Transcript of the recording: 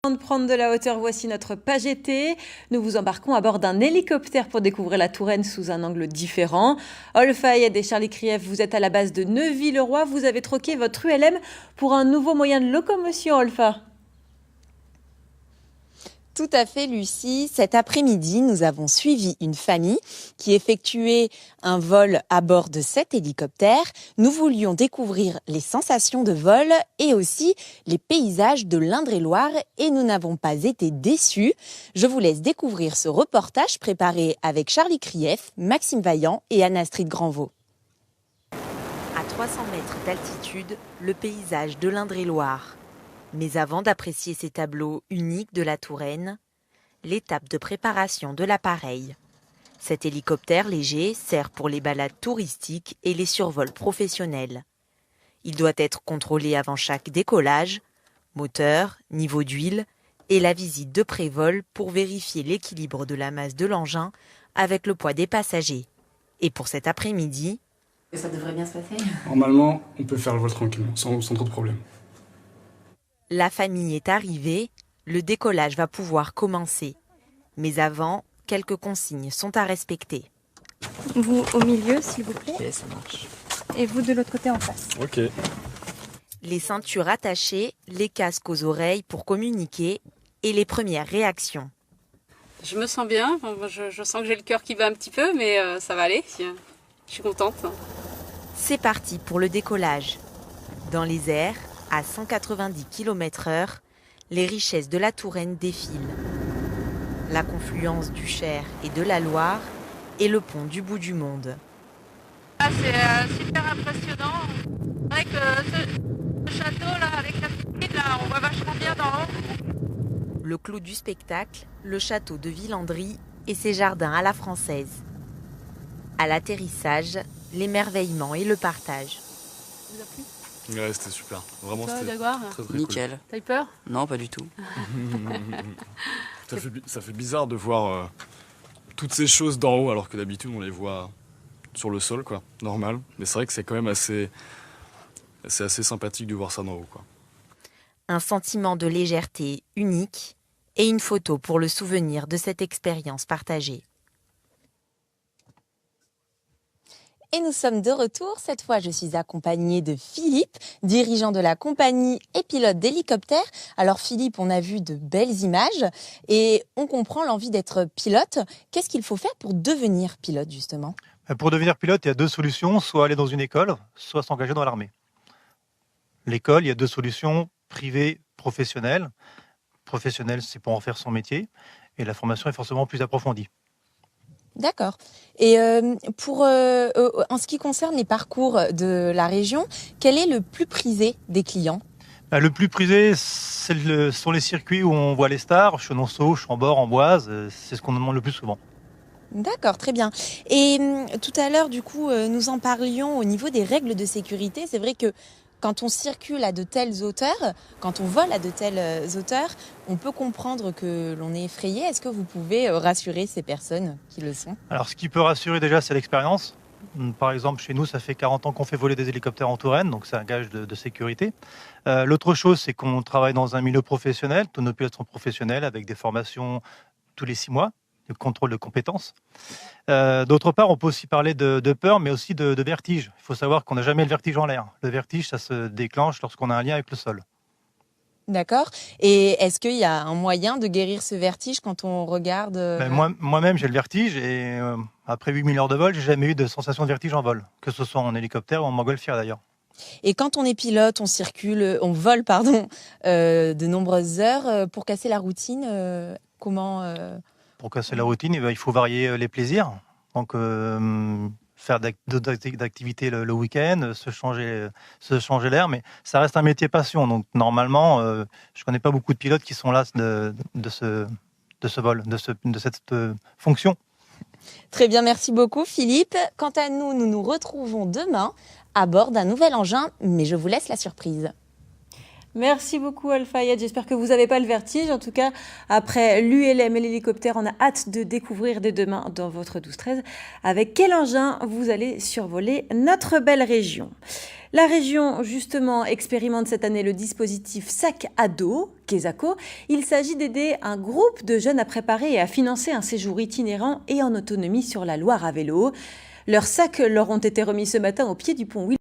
De prendre de la hauteur, voici notre page été. Nous vous embarquons à bord d'un hélicoptère pour découvrir la Touraine sous un angle différent. Olfayed et Charlie Krief, vous êtes à la base de Neuville-le-Roi. Vous avez troqué votre ULM pour un nouveau moyen de locomotion, Olfa. Tout à fait, Lucie. Cet après-midi, nous avons suivi une famille qui effectuait un vol à bord de cet hélicoptère. Nous voulions découvrir les sensations de vol et aussi les paysages de l'Indre-et-Loire et nous n'avons pas été déçus. Je vous laisse découvrir ce reportage préparé avec Charlie Krief, Maxime Vaillant et Anne-Astrid Granvaux. À 300 mètres d'altitude, le paysage de l'Indre-et-Loire. Mais avant d'apprécier ces tableaux uniques de la Touraine, l'étape de préparation de l'appareil. Cet hélicoptère léger sert pour les balades touristiques et les survols professionnels. Il doit être contrôlé avant chaque décollage, moteur, niveau d'huile et la visite de pré-vol pour vérifier l'équilibre de la masse de l'engin avec le poids des passagers. Et pour cet après-midi, ça devrait bien se passer. Normalement, on peut faire le vol tranquillement, sans trop de problèmes. la famille est arrivée, le décollage va pouvoir commencer. Mais avant, quelques consignes sont à respecter. Vous au milieu, s'il vous plaît. Ok, ça marche. Et vous de l'autre côté en face. Ok. Les ceintures attachées, les casques aux oreilles pour communiquer et les premières réactions. Je me sens bien, je sens que j'ai le cœur qui bat un petit peu, mais ça va aller. Je suis contente. C'est parti pour le décollage. Dans les airs, à 190 km/h, les richesses de la Touraine défilent. La confluence du Cher et de la Loire et le pont du bout du monde. Ah, c'est super impressionnant. C'est vrai que ce château là, avec la petite là, on voit vachement bien d'en haut. Le clou du spectacle, le château de Villandry et ses jardins à la française. À l'atterrissage, l'émerveillement et le partage. Ça vous a plu ? Ouais, c'était super. Vraiment, Toi, c'était Jaguar, très très Nickel. t'as eu peur ? Non, pas du tout. cool. Ça fait bizarre de voir toutes ces choses d'en haut alors que d'habitude on les voit sur le sol, quoi, normal. Mais c'est vrai que c'est quand même assez sympathique de voir ça d'en haut, quoi. Un sentiment de légèreté unique et une photo pour le souvenir de cette expérience partagée. Et nous sommes de retour. Cette fois, je suis accompagnée de Philippe, dirigeant de la compagnie et pilote d'hélicoptère. Alors Philippe, on a vu de belles images et on comprend l'envie d'être pilote. Qu'est-ce qu'il faut faire pour devenir pilote, justement ? Pour devenir pilote, il y a deux solutions, soit aller dans une école, soit s'engager dans l'armée. L'école, il y a deux solutions, privée, professionnelle. Professionnelle, c'est pour en faire son métier, et la formation est forcément plus approfondie. D'accord. Et en ce qui concerne les parcours de la région, quel est le plus prisé des clients ? Le plus prisé, sont les circuits où on voit les stars, Chenonceau, Chambord, Amboise, c'est ce qu'on nous demande le plus souvent. D'accord, très bien. Et tout à l'heure, du coup, nous en parlions au niveau des règles de sécurité. C'est vrai que quand on circule à de telles hauteurs, quand on vole à de telles hauteurs, on peut comprendre que l'on est effrayé. Est-ce que vous pouvez rassurer ces personnes qui le sont ? Alors, ce qui peut rassurer déjà, c'est l'expérience. Par exemple, chez nous, ça fait 40 ans qu'on fait voler des hélicoptères en Touraine, donc c'est un gage de sécurité. L'autre chose, c'est qu'on travaille dans un milieu professionnel. Tous nos pilotes sont professionnels avec des formations tous les 6 mois. Le contrôle de compétences. D'autre part, on peut aussi parler de peur, mais aussi de vertige. Il faut savoir qu'on n'a jamais le vertige en l'air. Le vertige, ça se déclenche lorsqu'on a un lien avec le sol. D'accord. Et est-ce qu'il y a un moyen de guérir ce vertige quand on regarde Moi-même, j'ai le vertige et après 8000 heures de vol, j'ai jamais eu de sensation de vertige en vol, que ce soit en hélicoptère ou en montgolfière d'ailleurs. Et quand on est pilote, on vole de nombreuses heures pour casser la routine. Pour casser la routine, il faut varier les plaisirs. Donc, faire d'autres activités le week-end, se changer l'air. Mais ça reste un métier passion. Donc, normalement, je ne connais pas beaucoup de pilotes qui sont là de ce vol, de cette fonction. Très bien, merci beaucoup Philippe. Quant à nous, nous nous retrouvons demain à bord d'un nouvel engin, mais je vous laisse la surprise. Merci beaucoup Olfayed, j'espère que vous n'avez pas le vertige. En tout cas, après l'ULM et l'hélicoptère, on a hâte de découvrir dès demain dans votre 12-13 avec quel engin vous allez survoler notre belle région. La région, justement, expérimente cette année le dispositif Sac à dos, Kesako. Il s'agit d'aider un groupe de jeunes à préparer et à financer un séjour itinérant et en autonomie sur la Loire à vélo. Leurs sacs leur ont été remis ce matin au pied du pont Will.